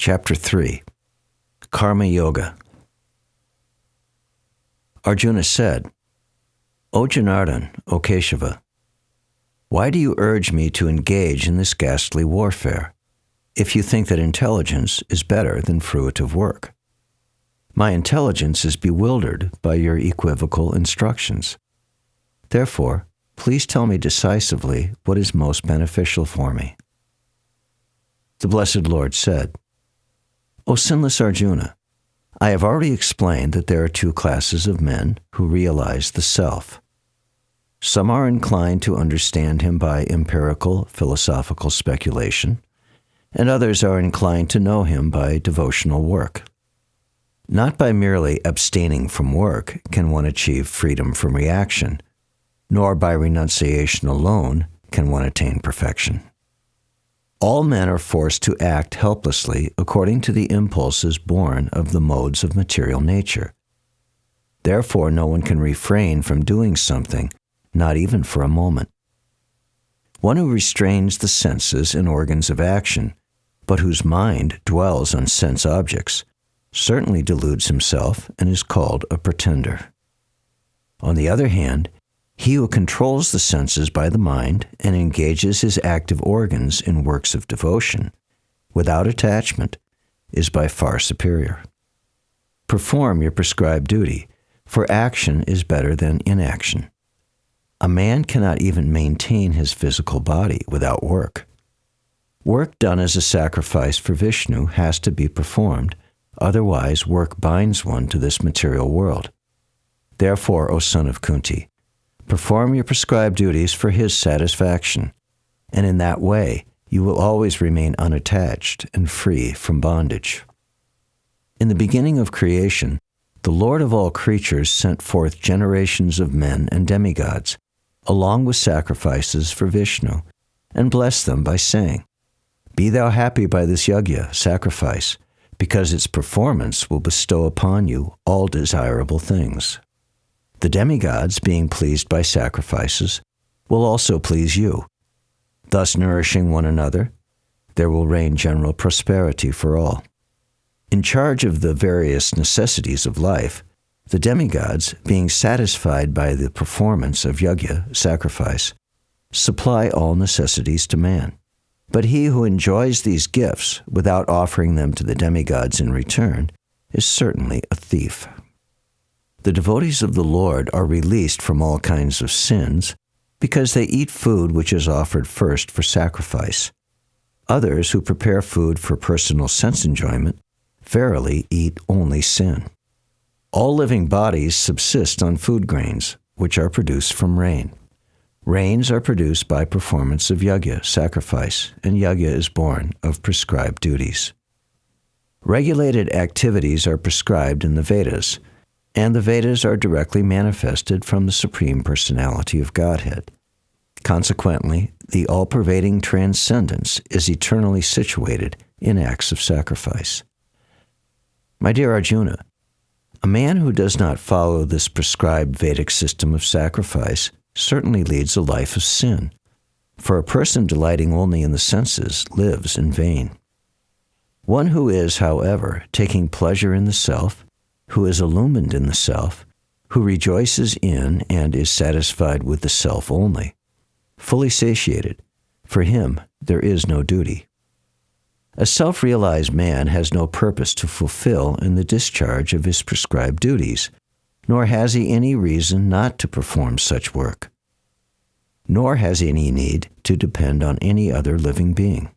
Chapter 3, Karma Yoga. Arjuna said, O Janardhan, O Keshava, why do you urge me to engage in this ghastly warfare, if you think that intelligence is better than fruitive work? My intelligence is bewildered by your equivocal instructions. Therefore, please tell me decisively what is most beneficial for me. The Blessed Lord said, O sinless Arjuna, I have already explained that there are two classes of men who realize the self. Some are inclined to understand him by empirical philosophical speculation, and others are inclined to know him by devotional work. Not by merely abstaining from work can one achieve freedom from reaction, nor by renunciation alone can one attain perfection. All men are forced to act helplessly according to the impulses born of the modes of material nature. Therefore, no one can refrain from doing something, not even for a moment. One who restrains the senses and organs of action, but whose mind dwells on sense objects, certainly deludes himself and is called a pretender. On the other hand, he who controls the senses by the mind and engages his active organs in works of devotion, without attachment, is by far superior. Perform your prescribed duty, for action is better than inaction. A man cannot even maintain his physical body without work. Work done as a sacrifice for Vishnu has to be performed, otherwise work binds one to this material world. Therefore, O son of Kunti, perform your prescribed duties for his satisfaction, and in that way you will always remain unattached and free from bondage. In the beginning of creation, the Lord of all creatures sent forth generations of men and demigods, along with sacrifices for Vishnu, and blessed them by saying, Be thou happy by this yajna, sacrifice, because its performance will bestow upon you all desirable things. The demigods, being pleased by sacrifices, will also please you. Thus nourishing one another, there will reign general prosperity for all. In charge of the various necessities of life, the demigods, being satisfied by the performance of yajna, sacrifice, supply all necessities to man. But he who enjoys these gifts without offering them to the demigods in return is certainly a thief. The devotees of the Lord are released from all kinds of sins because they eat food which is offered first for sacrifice. Others who prepare food for personal sense enjoyment verily eat only sin. All living bodies subsist on food grains, which are produced from rain. Rains are produced by performance of yajna, sacrifice, and yajna is born of prescribed duties. Regulated activities are prescribed in the Vedas, and the Vedas are directly manifested from the Supreme Personality of Godhead. Consequently, the all-pervading transcendence is eternally situated in acts of sacrifice. My dear Arjuna, a man who does not follow this prescribed Vedic system of sacrifice certainly leads a life of sin, for a person delighting only in the senses lives in vain. One who is, however, taking pleasure in the self, who is illumined in the self, who rejoices in and is satisfied with the self only, fully satiated, for him there is no duty. A self-realized man has no purpose to fulfill in the discharge of his prescribed duties, nor has he any reason not to perform such work. Nor has he any need to depend on any other living being.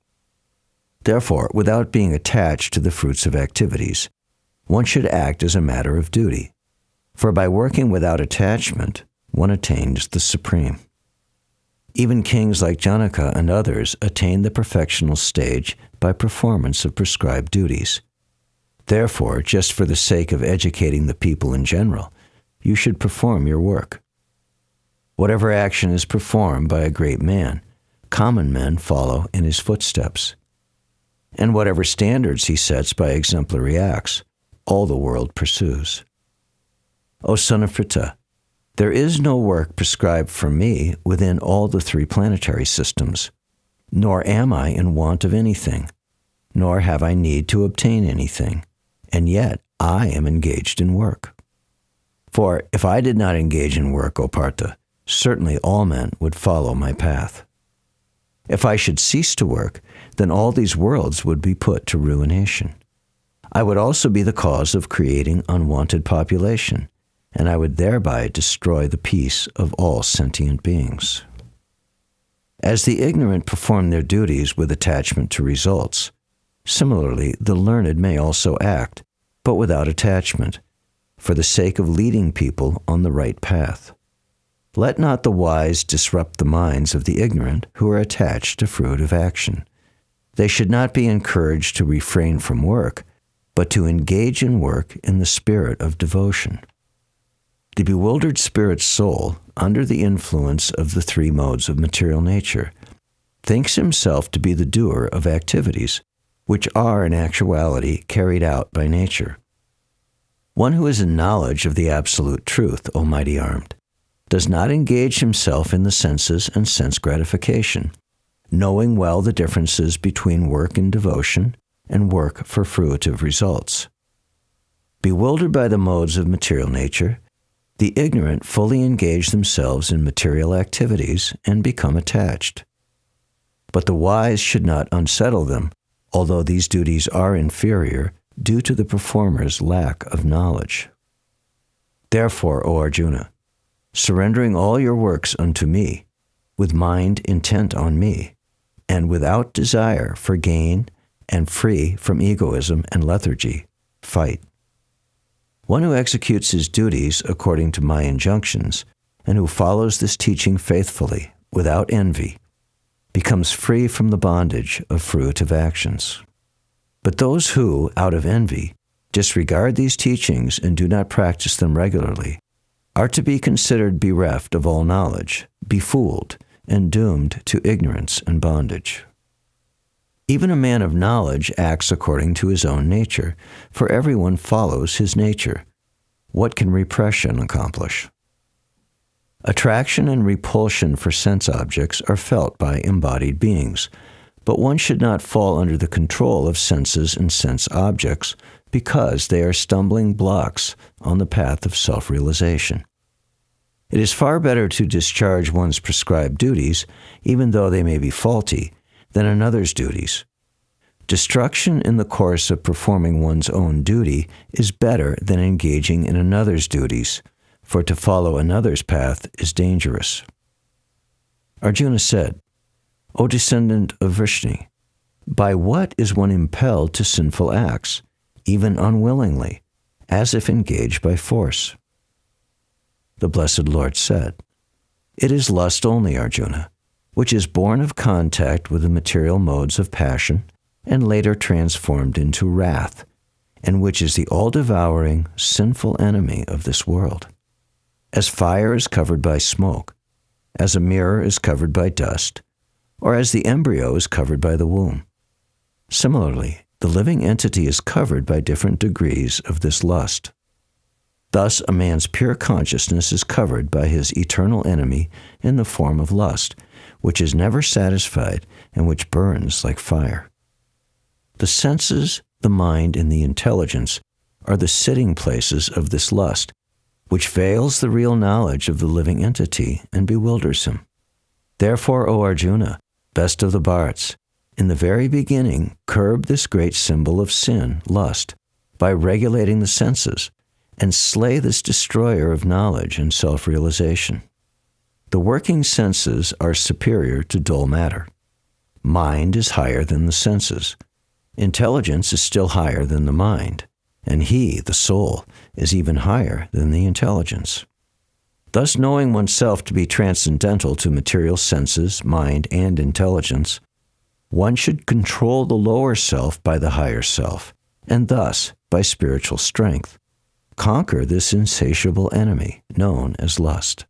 Therefore, without being attached to the fruits of activities, one should act as a matter of duty, for by working without attachment, one attains the supreme. Even kings like Janaka and others attain the perfectional stage by performance of prescribed duties. Therefore, just for the sake of educating the people in general, you should perform your work. Whatever action is performed by a great man, common men follow in his footsteps. And whatever standards he sets by exemplary acts, all the world pursues. O son of Pritha, there is no work prescribed for me within all the three planetary systems, nor am I in want of anything, nor have I need to obtain anything, and yet I am engaged in work. For if I did not engage in work, O Partha, certainly all men would follow my path. If I should cease to work, then all these worlds would be put to ruination. I would also be the cause of creating unwanted population, and I would thereby destroy the peace of all sentient beings. As the ignorant perform their duties with attachment to results, similarly the learned may also act, but without attachment, for the sake of leading people on the right path. Let not the wise disrupt the minds of the ignorant who are attached to fruitive action. They should not be encouraged to refrain from work, but to engage in work in the spirit of devotion. The bewildered spirit soul, under the influence of the three modes of material nature, thinks himself to be the doer of activities, which are in actuality carried out by nature. One who is in knowledge of the absolute truth, O mighty armed, does not engage himself in the senses and sense gratification, knowing well the differences between work in devotion and work for fruitive results. Bewildered by the modes of material nature, the ignorant fully engage themselves in material activities and become attached. But the wise should not unsettle them, although these duties are inferior due to the performer's lack of knowledge. Therefore, O Arjuna, surrendering all your works unto me, with mind intent on me, and without desire for gain and free from egoism and lethargy, fight. One who executes his duties according to my injunctions, and who follows this teaching faithfully, without envy, becomes free from the bondage of fruitive actions. But those who, out of envy, disregard these teachings and do not practice them regularly, are to be considered bereft of all knowledge, befooled, and doomed to ignorance and bondage. Even a man of knowledge acts according to his own nature, for everyone follows his nature. What can repression accomplish? Attraction and repulsion for sense objects are felt by embodied beings, but one should not fall under the control of senses and sense objects because they are stumbling blocks on the path of self-realization. It is far better to discharge one's prescribed duties, even though they may be faulty, than another's duties. Destruction in the course of performing one's own duty is better than engaging in another's duties, for to follow another's path is dangerous. Arjuna said, O descendant of Vrishni, by what is one impelled to sinful acts, even unwillingly, as if engaged by force? The Blessed Lord said, It is lust only, Arjuna, which is born of contact with the material modes of passion and later transformed into wrath, and which is the all-devouring, sinful enemy of this world. As fire is covered by smoke, as a mirror is covered by dust, or as the embryo is covered by the womb. Similarly, the living entity is covered by different degrees of this lust. Thus, a man's pure consciousness is covered by his eternal enemy in the form of lust, which is never satisfied and which burns like fire. The senses, the mind, and the intelligence are the sitting places of this lust, which veils the real knowledge of the living entity and bewilders him. Therefore, O Arjuna, best of the Bharats, in the very beginning curb this great symbol of sin, lust, by regulating the senses, and slay this destroyer of knowledge and self-realization. The working senses are superior to dull matter. Mind is higher than the senses. Intelligence is still higher than the mind, and he, the soul, is even higher than the intelligence. Thus, knowing oneself to be transcendental to material senses, mind, and intelligence, one should control the lower self by the higher self, and thus, by spiritual strength, conquer this insatiable enemy known as lust.